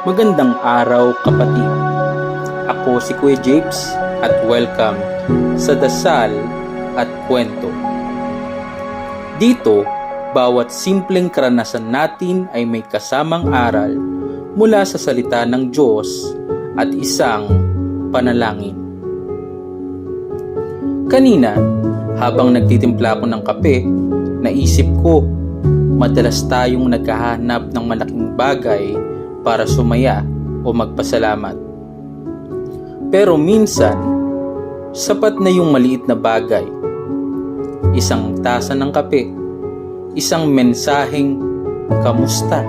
Magandang araw kapatid. Ako si Kuya Japes at welcome sa Dasal at Kwento. Dito, bawat simpleng karanasan natin ay may kasamang aral mula sa salita ng Diyos at isang panalangin. Kanina, habang nagtitimpla ako ng kape, naisip ko, madalas tayong naghahanap ng malaking bagay para sumaya o magpasalamat. Pero minsan, sapat na yung maliit na bagay. Isang tasa ng kape, isang mensaheng kamusta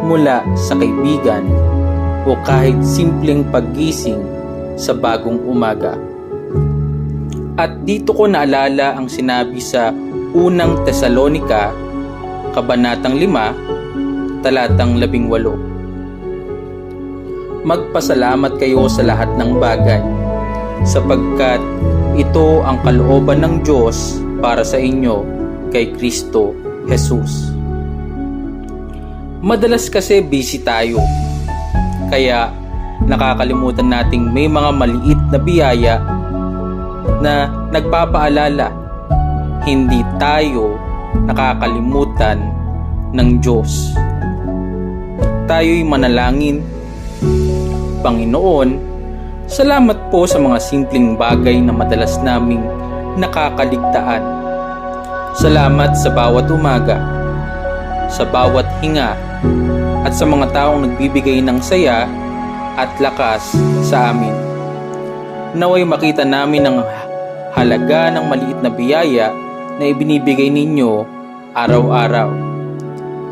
mula sa kaibigan o kahit simpleng paggising sa bagong umaga. At dito ko naalala ang sinabi sa unang Tesalonica, Kabanatang 5, Talatang 18. Magpasalamat kayo sa lahat ng bagay, sapagkat ito ang kalooban ng Diyos para sa inyo kay Kristo Jesus. Madalas kasi busy tayo, kaya nakakalimutan nating may mga maliit na biyaya na nagpapaalala hindi tayo nakakalimutan ng Diyos. Tayo'y manalangin. Panginoon, salamat po sa mga simpleng bagay na madalas naming nakakaligtaan. Salamat sa bawat umaga, sa bawat hinga, at sa mga taong nagbibigay ng saya at lakas sa amin. Naway makita namin ang halaga ng maliit na biyaya na ibinibigay ninyo araw-araw.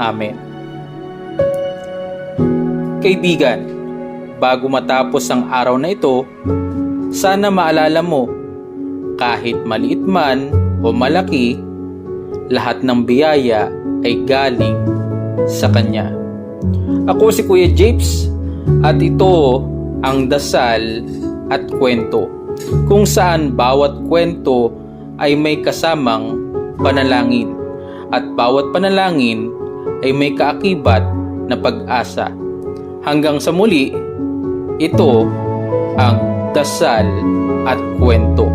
Amen. Kaibigan, bago matapos ang araw na ito, sana maalala mo, kahit maliit man o malaki, lahat ng biyaya ay galing sa Kanya. Ako si Kuya Japes at ito ang Dasal at Kwento, kung saan bawat kwento ay may kasamang panalangin at bawat panalangin ay may kaakibat na pag-asa. Hanggang sa muli, ito ang Dasal at Kwento.